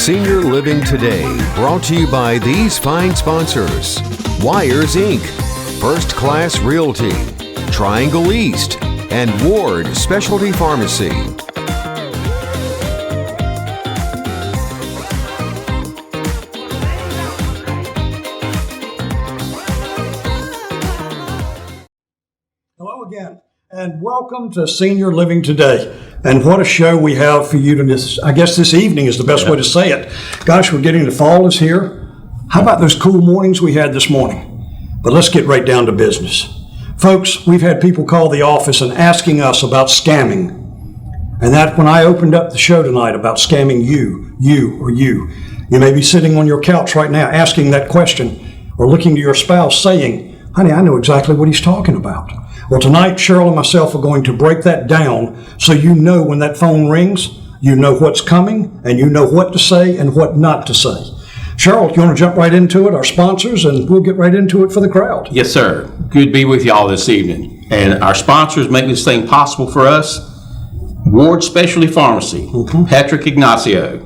Senior Living Today, brought to you by these fine sponsors: Wires Inc., First Class Realty, Triangle East, and Ward Specialty Pharmacy. Hello again, and welcome to Senior Living Today. And what a show we have for you I guess this evening is the best way to say it. Gosh, we're getting the fall is here. How about those cool mornings we had this morning? But let's get right down to business. Folks, we've had people call the office and asking us about scamming. And that when I opened up the show tonight about scamming you. You may be sitting on your couch right now asking that question, or looking to your spouse saying, honey, I know exactly what he's talking about. Well, tonight, Cheryl and myself are going to break that down so you know when that phone rings, you know what's coming, and you know what to say and what not to say. Cheryl, you want to jump right into it, our sponsors, and we'll get right into it for the crowd. Yes, sir. Good to be with y'all this evening. And our sponsors make this thing possible for us. Ward Specialty Pharmacy, Patrick Ignacio,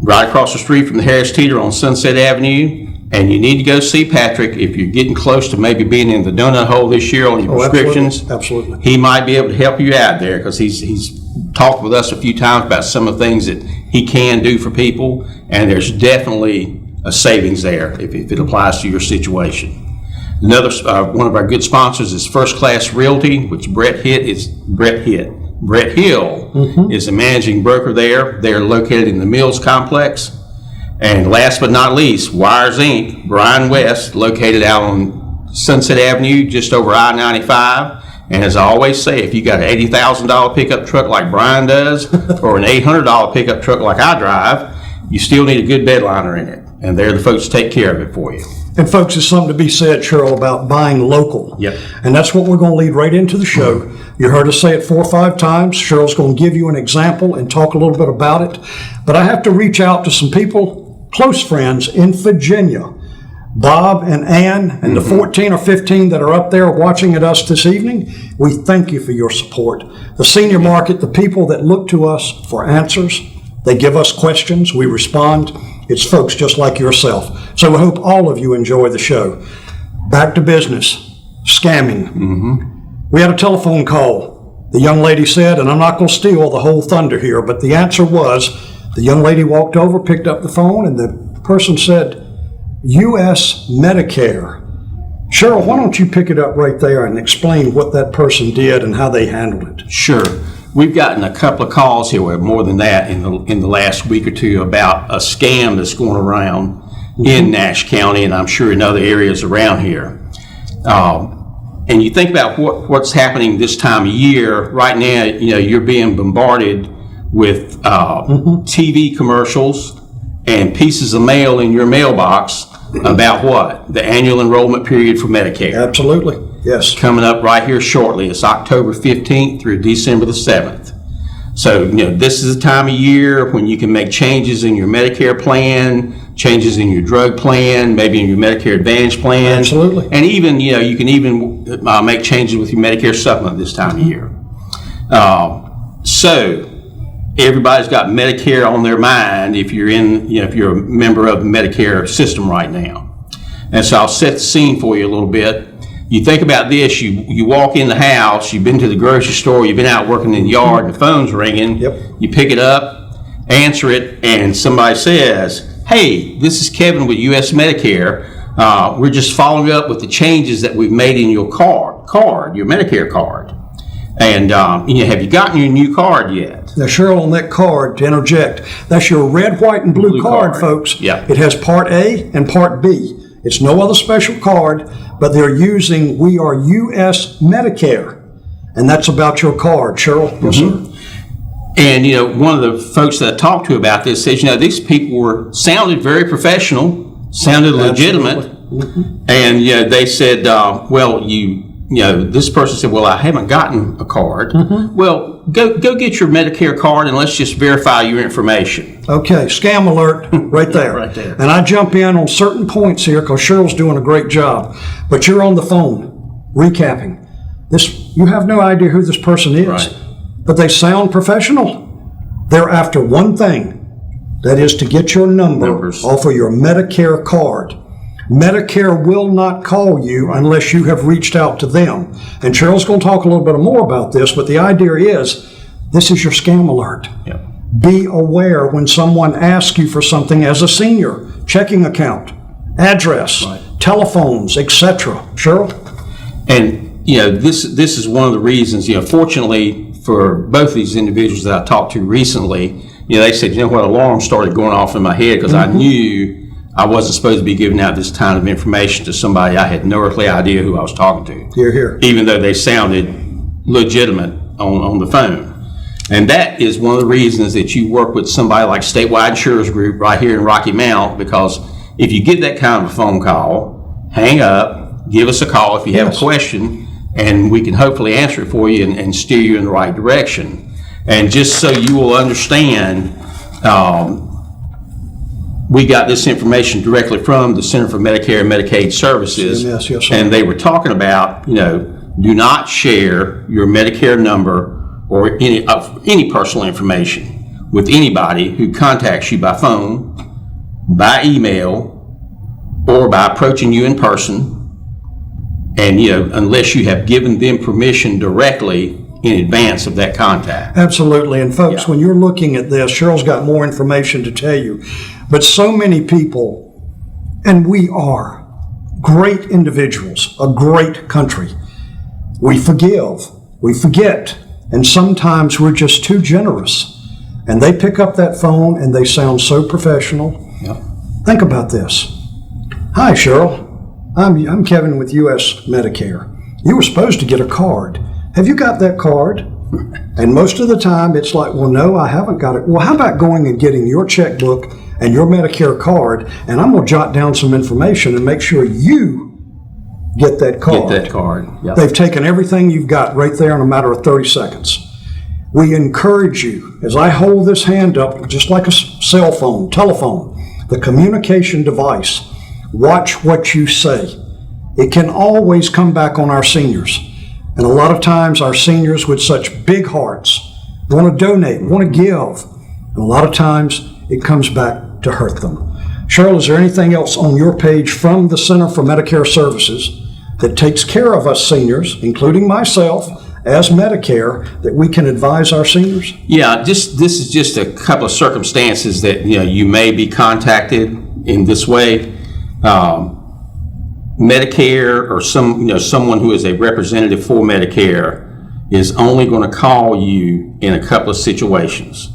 right across the street from the Harris Teeter on Sunset Avenue. And you need to go see Patrick if you're getting close to maybe being in the donut hole this year on your prescriptions. Absolutely. He might be able to help you out there because he's talked with us a few times about some of the things that he can do for people, and there's definitely a savings there if it applies to your situation. Another one of our good sponsors is First Class Realty, which Brett Hill is the managing broker there. They're located in the Mills Complex. And last but not least, Wires Inc., Brian West, located out on Sunset Avenue, just over I-95. And as I always say, if you got an $80,000 pickup truck like Brian does, or an $800 pickup truck like I drive, you still need a good bedliner in it. And they're the folks to take care of it for you. And folks, there's something to be said, Cheryl, about buying local. Yep. And that's what we're going to lead right into the show. You heard us say it 4 or 5 times. Cheryl's going to give you an example and talk a little bit about it. But I have to reach out to some people, close friends in Virginia, Bob and Ann, and the 14 or 15 that are up there watching at us this evening. We thank you for your support. The senior market, the people that look to us for answers, they give us questions, we respond. It's folks just like yourself. So we hope all of you enjoy the show. Back to business, scamming. We had a telephone call. The young lady said, and I'm not going to steal the whole thunder here, but the answer was, the young lady walked over, picked up the phone, and the person said, U.S. Medicare. Cheryl, why don't you pick it up right there and explain what that person did and how they handled it? Sure. We've gotten a couple of calls here, or more than that, in the last week or two about a scam that's going around in Nash County, and I'm sure in other areas around here. And you think about what's happening this time of year. Right now, you're being bombarded with TV commercials and pieces of mail in your mailbox about what? The annual enrollment period for Medicare. Absolutely, yes. Coming up right here shortly. It's October 15th through December the 7th. So, this is the time of year when you can make changes in your Medicare plan, changes in your drug plan, maybe in your Medicare Advantage plan. Absolutely. And even, you can even make changes with your Medicare supplement this time of year. So, everybody's got Medicare on their mind if you're if you're a member of the Medicare system right now. And so I'll set the scene for you a little bit. You think about this, you walk in the house, you've been to the grocery store, you've been out working in the yard, and the phone's ringing. Yep. You pick it up, answer it, and somebody says, hey, this is Kevin with U.S. Medicare. We're just following up with the changes that we've made in your your Medicare card. And have you gotten your new card yet? Now, Cheryl, on that card, to interject, that's your red, white, and blue card, folks. Yeah. It has Part A and Part B. It's no other special card, but they're using We Are U.S. Medicare. And that's about your card, Cheryl. Yes, sir. And, one of the folks that I talked to about this says, these people sounded very professional, sounded legitimate. And, they said, this person said, well, I haven't gotten a card. Well, go get your Medicare card and let's just verify your information. Okay, scam alert right there. Right there. And I jump in on certain points here because Cheryl's doing a great job. But you're on the phone recapping. You have no idea who this person is. Right. But they sound professional. They're after one thing, That is to get your Numbers. off of your Medicare card. Medicare will not call you unless you have reached out to them. And Cheryl's going to talk a little bit more about this, but the idea is this is your scam alert. Yeah. Be aware when someone asks you for something as a senior, checking account, address, telephones, etc. Cheryl? And, this is one of the reasons, fortunately for both of these individuals that I talked to recently, they said, what, alarms started going off in my head because I knew I wasn't supposed to be giving out this kind of information to somebody I had no earthly idea who I was talking to. Hear, hear. Even though they sounded legitimate on the phone. And that is one of the reasons that you work with somebody like Statewide Insurance Group right here in Rocky Mount, because if you get that kind of a phone call, hang up, give us a call if you have a question, and we can hopefully answer it for you and steer you in the right direction. And just so you will understand, we got this information directly from the Center for Medicare and Medicaid Services. Yes, sir. And they were talking about, do not share your Medicare number or any personal information with anybody who contacts you by phone, by email, or by approaching you in person. And, unless you have given them permission directly in advance of that contact. Absolutely. And folks, when you're looking at this, Cheryl's got more information to tell you. But so many people, and we are great individuals, a great country. We forgive, we forget, and sometimes we're just too generous. And they pick up that phone and they sound so professional. Yeah. Think about this. Hi, Cheryl. I'm Kevin with U.S. Medicare. You were supposed to get a card. Have you got that card? And most of the time it's like, well, no, I haven't got it. Well, how about going and getting your checkbook and your Medicare card, and I'm going to jot down some information and make sure you get that card. Get that card. Yep. They've taken everything you've got right there in a matter of 30 seconds. We encourage you, as I hold this hand up, just like a cell phone, telephone, the communication device, watch what you say. It can always come back on our seniors. And a lot of times our seniors with such big hearts want to donate, want to give. And a lot of times it comes back to hurt them. Cheryl, is there anything else on your page from the Center for Medicare Services that takes care of us seniors, including myself, as Medicare, that we can advise our seniors? Yeah, this is just a couple of circumstances that you may be contacted in this way. Medicare or someone who is a representative for Medicare is only going to call you in a couple of situations.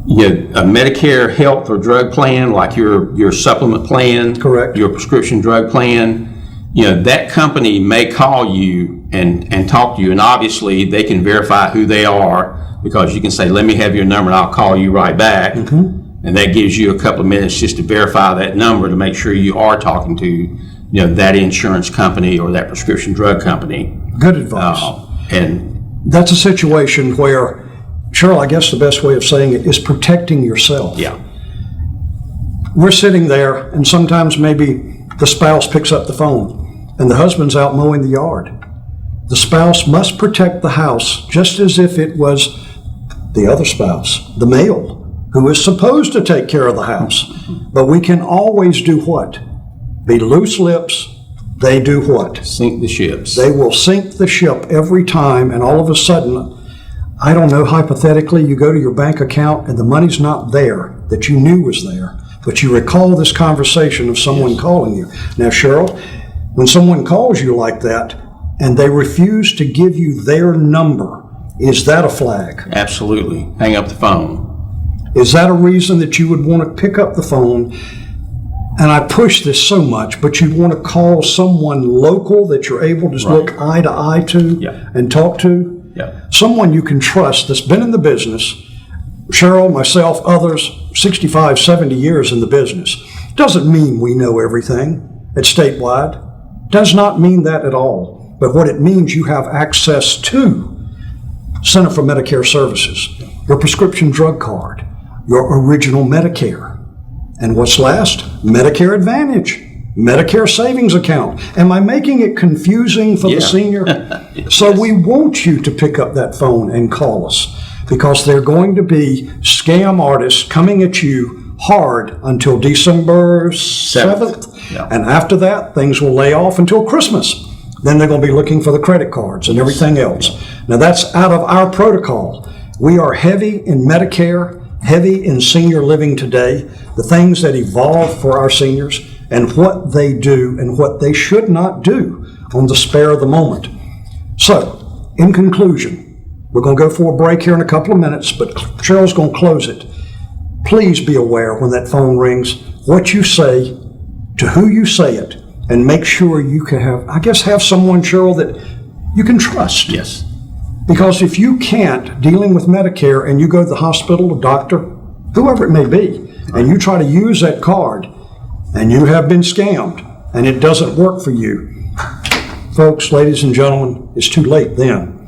A Medicare health or drug plan, like your supplement plan, correct, your prescription drug plan, that company may call you and talk to you, and obviously they can verify who they are, because you can say, let me have your number and I'll call you right back. And that gives you a couple of minutes just to verify that number to make sure you are talking to that insurance company or that prescription drug company. Good advice. And that's a situation where, Cheryl, I guess the best way of saying it is protecting yourself. Yeah. We're sitting there, and sometimes maybe the spouse picks up the phone and the husband's out mowing the yard. The spouse must protect the house just as if it was the other spouse, the male, who is supposed to take care of the house. But we can always do what? Be loose lips. They do what? Sink the ships. They will sink the ship every time, and all of a sudden, I don't know, hypothetically, you go to your bank account and the money's not there that you knew was there, but you recall this conversation of someone calling you. Now, Cheryl, when someone calls you like that and they refuse to give you their number, is that a flag? Absolutely. Hang up the phone. Is that a reason that you would want to pick up the phone? And I push this so much, but you'd want to call someone local that you're able to look eye to eye to and talk to? Yeah. Someone you can trust that's been in the business. Cheryl, myself, others, 65, 70 years in the business. Doesn't mean we know everything at Statewide. Does not mean that at all. But what it means, you have access to Center for Medicare Services, your prescription drug card, your original Medicare. And what's last? Medicare Advantage, Medicare Savings Account. Am I making it confusing for the senior? So we want you to pick up that phone and call us. because they're going to be scam artists coming at you hard until December 7th. Yeah. And after that, things will lay off until Christmas. Then they're going to be looking for the credit cards and everything else. Now, that's out of our protocol. We are heavy in Medicare, heavy in senior living today, the things that evolve for our seniors and what they do and what they should not do on the spare of the moment. So, in conclusion, we're going to go for a break here in a couple of minutes, but Cheryl's going to close it. Please be aware when that phone rings, what you say, to who you say it, and make sure you can have someone, Cheryl, that you can trust. Yes. Because if you can't, dealing with Medicare, and you go to the hospital, a doctor, whoever it may be, and you try to use that card, and you have been scammed, and it doesn't work for you, folks, ladies and gentlemen, it's too late then.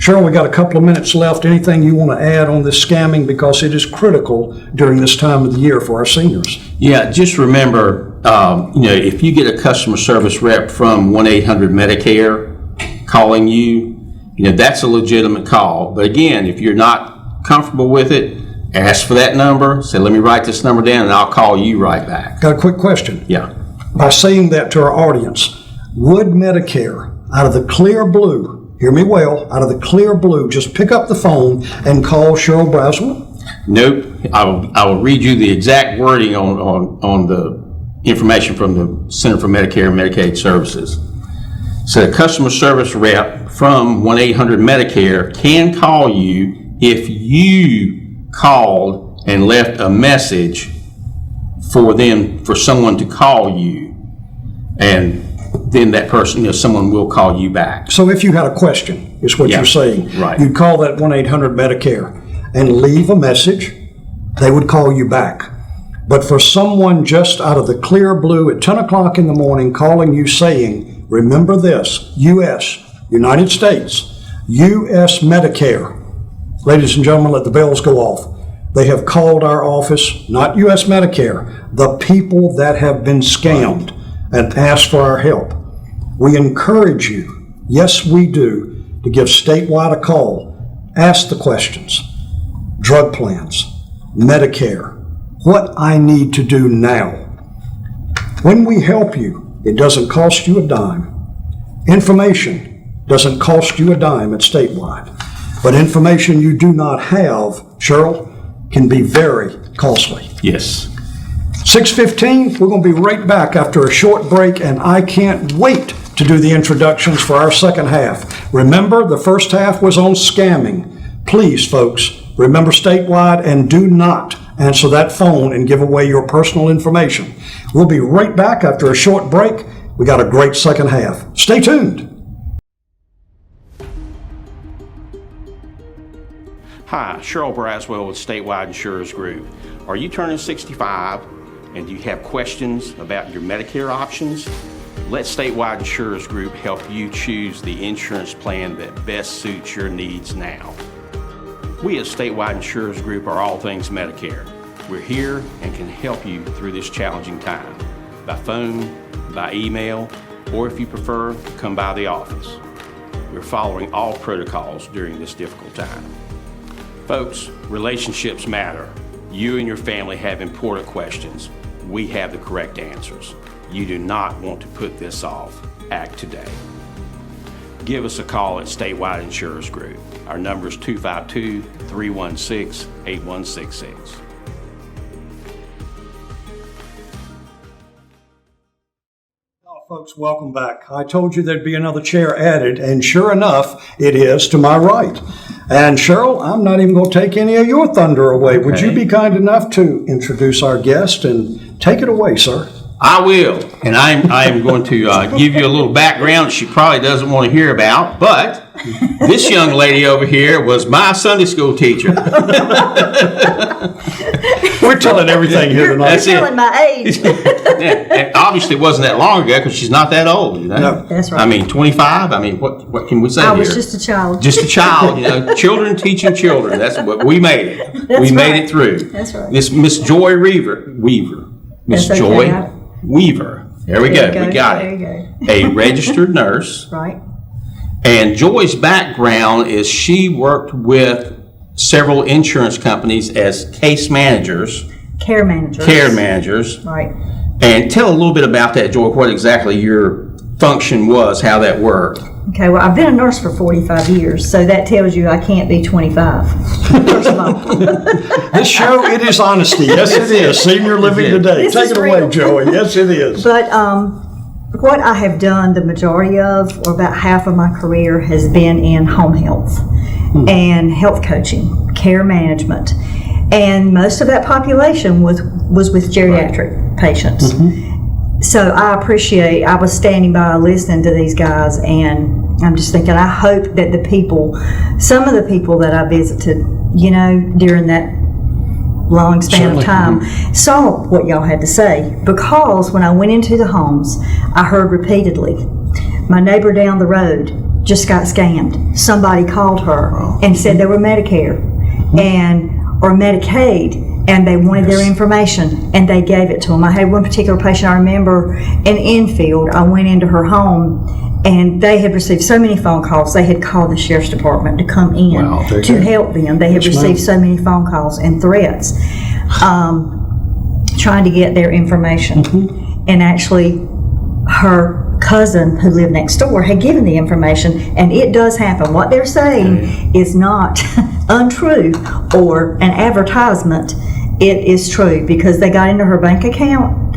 Cheryl, we got a couple of minutes left. Anything you want to add on this scamming, because it is critical during this time of the year for our seniors? Yeah, just remember, if you get a customer service rep from 1-800-MEDICARE calling you, that's a legitimate call. But again, if you're not comfortable with it, ask for that number. Say, let me write this number down, and I'll call you right back. Got a quick question. Yeah. By saying that to our audience, would Medicare, out of the clear blue, hear me well, out of the clear blue, just pick up the phone and call Cheryl Braswell? Nope. I will read you the exact wording on the information from the Center for Medicare and Medicaid Services. So the customer service rep from 1-800-MEDICARE can call you if you called and left a message for someone to call you, and then that person, someone will call you back. So if you had a question, is what Yeah, you're saying. right. You'd call that 1-800-MEDICARE and leave a message. They would call you back. But for someone just out of the clear blue at 10 o'clock in the morning calling you saying, remember this, U.S., United States, U.S. Medicare. Ladies and gentlemen, let the bells go off. They have called our office, not U.S. Medicare, the people that have been scammed, and asked for our help. We encourage you, yes we do, to give statewide a call. Ask the questions. Drug plans, Medicare, what I need to do now. When we help you, it doesn't cost you a dime. Information doesn't cost you a dime at statewide. But information you do not have, Cheryl, can be very costly. Yes. 6:15, we're going to be right back after a short break, and I can't wait to do the introductions for our second half. Remember, the first half was on scamming. Please, folks, remember statewide, and do not answer that phone and give away your personal information. We'll be right back after a short break. We got a great second half. Stay tuned. Hi, Cheryl Braswell with Statewide Insurers Group. Are you turning 65 and do you have questions about your Medicare options? Let Statewide Insurers Group help you choose the insurance plan that best suits your needs now. We at Statewide Insurers Group are all things Medicare. We're here and can help you through this challenging time, by phone, by email, or if you prefer, come by the office. We're following all protocols during this difficult time. Folks, relationships matter. You and your family have important questions. We have the correct answers. You do not want to put this off. Act today. Give us a call at Statewide Insurers Group. Our number is 252-316-8166. Folks, welcome back. I told you there'd be another chair added, and sure enough, it is to my right. And Cheryl, I'm not even going to take any of your thunder away. Would you be kind enough to introduce our guest and take it away, sir? I will, and I am going to give you a little background she probably doesn't want to hear about, but this young lady over here was my Sunday school teacher. We're telling everything here tonight. That's You're telling my age. Yeah, and obviously it wasn't that long ago because she's not that old, you know. No. That's right. I mean, 25. I mean, what can we say I here? was just a child. Just a child, you know. Children teaching children. That's what we made it. We made right. it through. That's right. This Miss Joy Weaver. Miss That's Joy okay. Weaver. There we There go. you We got There it. you go. A registered nurse. Right. And Joy's background is she worked with several insurance companies as case managers, Care managers. care managers. Right. And tell a little bit about that, Joy, what exactly your function was, how that worked. Okay, well, I've been a nurse for 45 years, so that tells you I can't be 25, first of all. This show, it is honesty. Yes, it is. Senior Living Today. This Take is it away, real. Joey. Yes, it is. But what I have done, the majority of, or about half of my career, has been in home health and health coaching, care management. And most of that population was with geriatric patients. So I was standing by listening to these guys, and I'm just thinking, I hope that some of the people that I visited, during that long span of time, saw what y'all had to say. Because when I went into the homes, I heard repeatedly, my neighbor down the road just got scammed. Somebody called her and said they were Medicare or Medicaid, and they wanted their information, and they gave it to them. I had one particular patient, I remember, in Enfield. I went into her home, and they had received so many phone calls. They had called the sheriff's department to come in to help them. They had received so many phone calls and threats trying to get their information. And actually, her cousin who lived next door had given the information, and it does happen. What they're saying is not untrue or an advertisement. It is true, because they got into her bank account,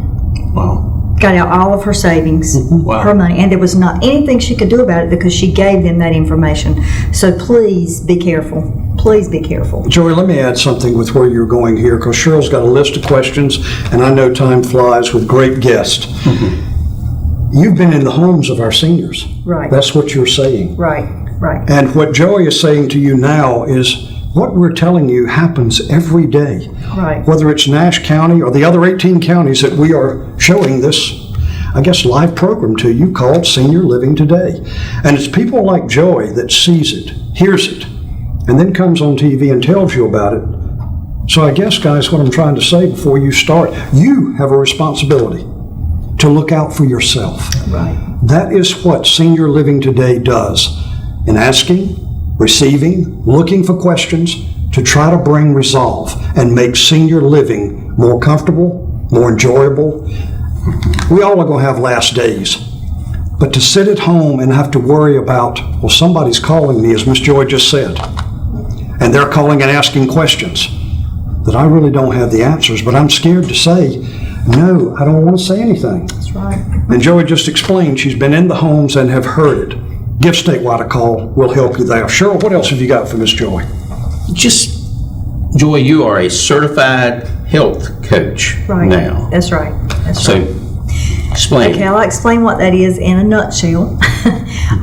got out all of her savings, her money, and there was not anything she could do about it because she gave them that information. So please be careful. Please be careful. Joey, let me add something with where you're going here, because Cheryl's got a list of questions, and I know time flies with great guests. You've been in the homes of our seniors. Right. That's what you're saying. Right. And what Joey is saying to you now is what we're telling you happens every day. Right. Whether it's Nash County or the other 18 counties that we are showing this, live program to you called Senior Living Today. And it's people like Joey that sees it, hears it, and then comes on TV and tells you about it. So I guess, guys, what I'm trying to say before you start, you have a responsibility to look out for yourself. Right. That is what Senior Living Today does in asking, receiving, looking for questions to try to bring resolve and make senior living more comfortable, more enjoyable. We all are going to have last days, but to sit at home and have to worry about, well, somebody's calling me, as Miss Joy just said, and they're calling and asking questions that I really don't have the answers, but I'm scared to say, no, I don't want to say anything. That's right. And Joey just explained she's been in the homes and have heard it. Give Statewide a call. We'll help you there. Cheryl, what else have you got for Miss Joy? Joy, you are a certified health coach now. That's right. So, explain. Okay, I'll explain what that is in a nutshell.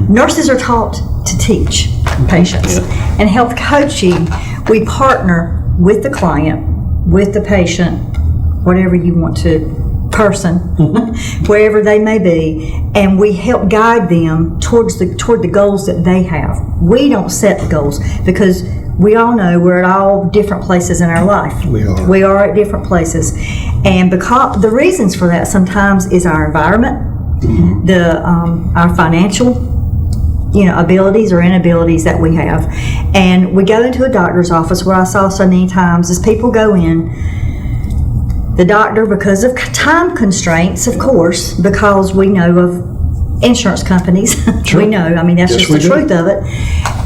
Nurses are taught to teach patients. And health coaching, we partner with the client, with the patient, whatever you want to, person, wherever they may be, and we help guide them toward the goals that they have. We don't set the goals, because we all know we're at all different places in our life. We are at different places. And because the reasons for that sometimes is our environment, our financial abilities or inabilities that we have. And we go into a doctor's office, where I saw so many times is people go in, the doctor, because of time constraints, of course, because we know of insurance companies. Sure. We know, that's just the truth of it.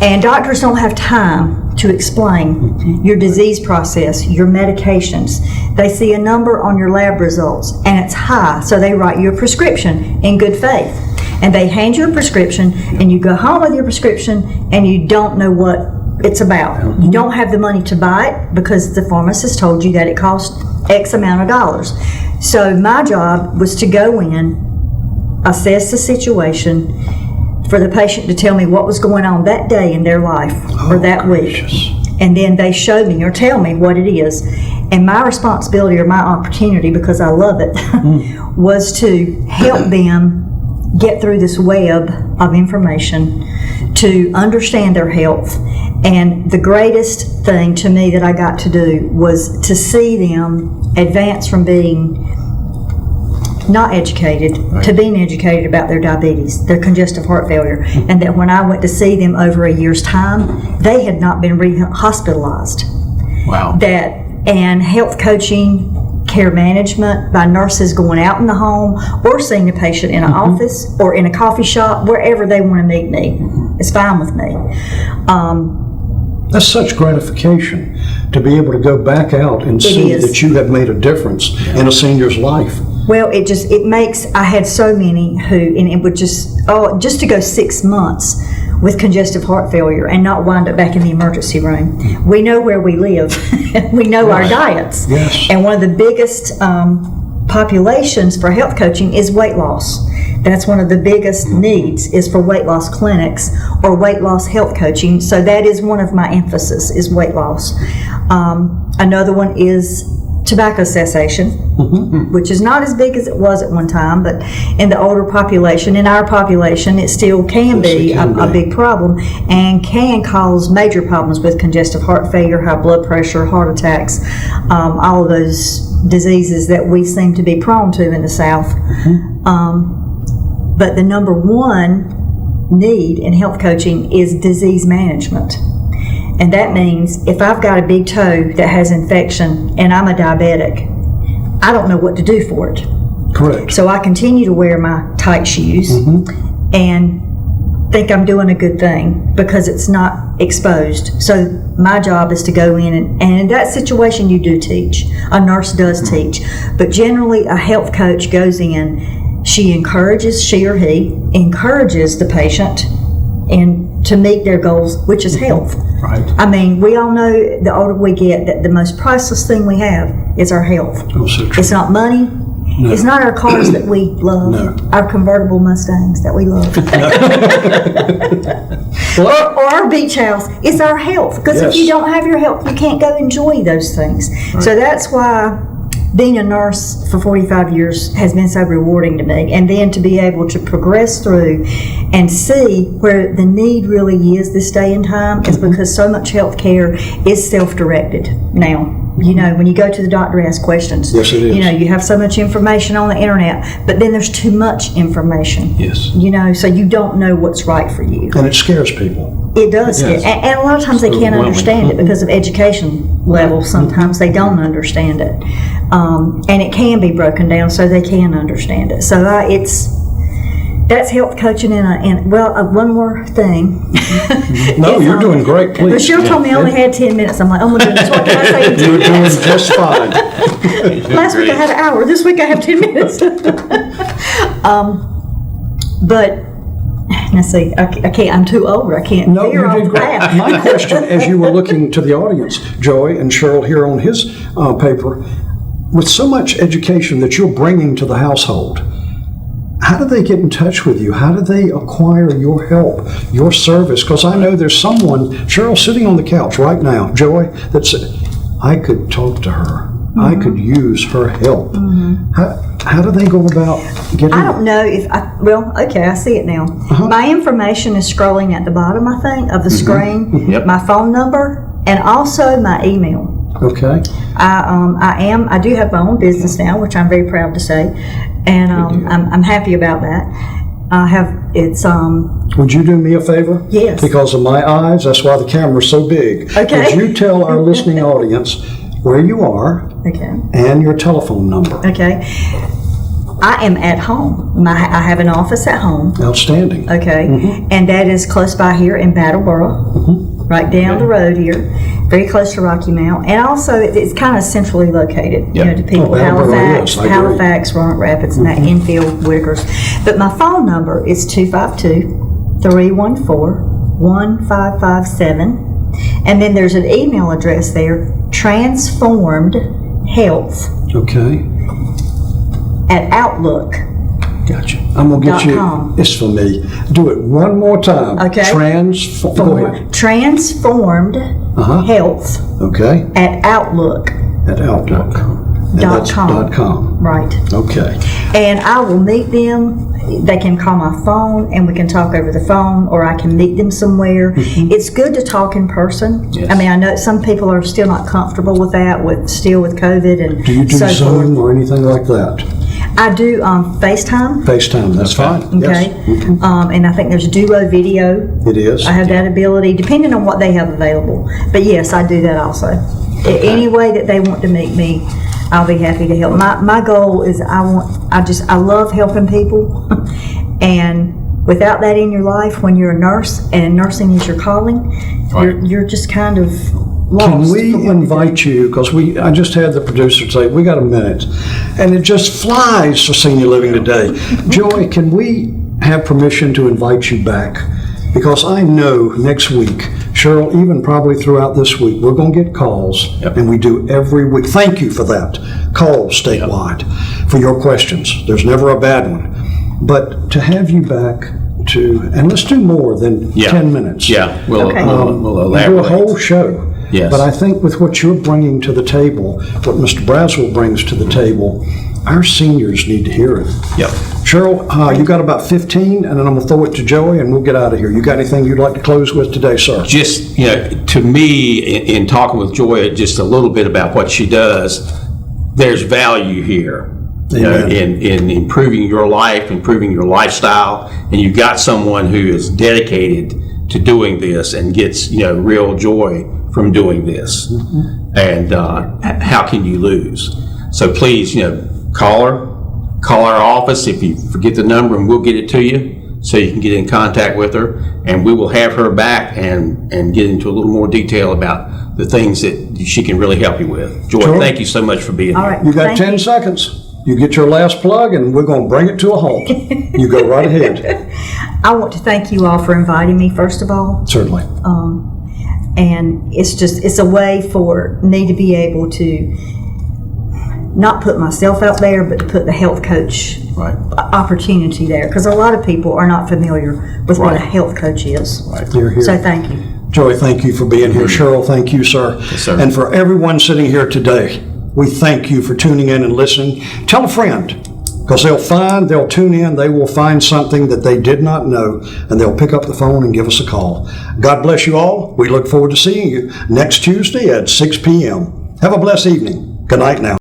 And doctors don't have time to explain your disease process, your medications. They see a number on your lab results, and it's high, so they write you a prescription in good faith. And they hand you a prescription, and you go home with your prescription, and you don't know what it's about. You don't have the money to buy it because the pharmacist told you that it costs X amount of dollars. So my job was to go in, assess the situation, for the patient to tell me what was going on that day in their life or that week. And then they show me or tell me what it is. And my responsibility or my opportunity, because I love it, was to help them get through this web of information to understand their health. And the greatest thing to me that I got to do was to see them advance from being not educated to being educated about their diabetes, their congestive heart failure, and that when I went to see them over a year's time, they had not been hospitalized. Wow. And health coaching, care management by nurses going out in the home or seeing a patient in an office or in a coffee shop, wherever they want to meet me, it's fine with me. That's such gratification to be able to go back out and see is. that you have made a difference in a senior's life. Well, it makes, I had so many who, and it would just to go 6 months with congestive heart failure and not wind up back in the emergency room. We know where we live. We know our diets. Yes. And one of the biggest populations for health coaching is weight loss. That's one of the biggest needs is for weight loss clinics or weight loss health coaching. So that is one of my emphasis is weight loss. Another one is tobacco cessation, which is not as big as it was at one time, but in the older population, in our population, it still can be a big problem and can cause major problems with congestive heart failure, high blood pressure, heart attacks, all of those diseases that we seem to be prone to in the South. But the number one need in health coaching is disease management. And that means if I've got a big toe that has infection and I'm a diabetic, I don't know what to do for it. Correct. So I continue to wear my tight shoes and think I'm doing a good thing because it's not exposed. So my job is to go in and in that situation you do teach. A nurse does teach. But generally a health coach goes in, she or he encourages the patient and to meet their goals, which is health. Right. I mean, we all know the older we get that the most priceless thing we have is our health. Oh, so true. It's not money. No. It's not our cars that we love. No. Our convertible Mustangs that we love. or our beach house. It's our health. Because if you don't have your health, you can't go enjoy those things. Right. So that's why being a nurse for 45 years has been so rewarding to me. And then to be able to progress through and see where the need really is this day and time is because so much health care is self-directed now. You know, when you go to the doctor, ask questions. Yes, it is. You know, you have so much information on the internet, but then there's too much information. Yes. You know, so you don't know what's right for you. And it scares people. It does. Yes. And a lot of times they can't understand it because of education level. Sometimes they don't understand it. And it can be broken down so they can understand it. So that's health coaching one more thing. No, you're doing great, please. Michelle told me I only had 10 minutes. I'm like, oh my goodness, what can I say in 10 You're doing minutes? just fine. Last week I had an hour. This week I have 10 minutes. But now see, I can't. I'm too old. I can't. No, you veer off did the great. path. My question, as you were looking to the audience, Joey and Cheryl here on his paper, with so much education that you're bringing to the household, how do they get in touch with you? How do they acquire your help, your service? Because I know there's someone, Cheryl, sitting on the couch right now, Joey, that's, I could talk to her. I could use her help. How do they go about getting? I don't know if I see it now. My information is scrolling at the bottom, I think, of the screen. Yep. My phone number and also my email. Okay. I do have my own business now, which I'm very proud to say, and I'm happy about that. Would you do me a favor? Yes. Because of my eyes, that's why the camera's so big. Okay. Would you tell our listening audience where you are and your telephone number? Okay. I am at home. I have an office at home. Outstanding. Okay. And that is close by here in Battleboro, right down the road here, very close to Rocky Mount. And also, it's kind of centrally located, you know, to people, Battleboro is, I agree. Halifax, Roanoke Rapids, and that Enfield, Whitakers. But my phone number is 252-314-1557. And then there's an email address there, Transformed Health at Outlook. Gotcha. I'm going to get you, .com. it's for me. Do it one more time. Okay. Go ahead. Transformed Health at Outlook. At Outlook. .com. Right. Okay. And I will meet them. They can call my phone and we can talk over the phone, or I can meet them somewhere. It's good to talk in person. Yes. I mean, I know some people are still not comfortable with that, with COVID and Do you do so Zoom forth. or anything like that? I do FaceTime. FaceTime, that's fine. Okay. Yes. And I think there's Duo Video. It is. I have that ability, depending on what they have available. But yes, I do that also. Any way that they want to meet me, I'll be happy to help. My goal is I love helping people, and without that in your life, when you're a nurse and nursing is your calling, you're just kind of lost. Can we invite you, because I just had the producer say, we got a minute, and it just flies for Senior Living Today. Joy, can we have permission to invite you back? Because I know next week, Cheryl, even probably throughout this week, we're going to get calls, and we do every week. Thank you for that. Calls statewide for your questions. There's never a bad one. But to have you back and let's do more than 10 minutes. Yeah, we'll We'll elaborate. do a whole show. Yes. But I think with what you're bringing to the table, what Mr. Braswell brings to the table, our seniors need to hear it. Yep. Cheryl, you got about 15, and then I'm going to throw it to Joey, and we'll get out of here. You got anything you'd like to close with today, sir? Just, to me, in talking with Joy just a little bit about what she does, there's value here. In improving your life, improving your lifestyle, and you've got someone who is dedicated to doing this and gets real joy from doing this. Mm-hmm. And how can you lose? So please, call our office if you forget the number, and we'll get it to you so you can get in contact with her, and we will have her back and get into a little more detail about the things that she can really help you with. Joy, thank you so much for being All here. right. You got Thank 10 you. seconds. You get your last plug, and we're going to bring it to a halt. You go right ahead. I want to thank you all for inviting me, first of all. Certainly. And it's a way for me to be able to not put myself out there, but to put the health coach opportunity there. Because a lot of people are not familiar with what a health coach is. You're here. So thank you. Joey, thank you for being here. Cheryl, thank you, sir. Yes, sir. And for everyone sitting here today, we thank you for tuning in and listening. Tell a friend, because they'll tune in, they will find something that they did not know, and they'll pick up the phone and give us a call. God bless you all. We look forward to seeing you next Tuesday at 6 p.m. Have a blessed evening. Good night now.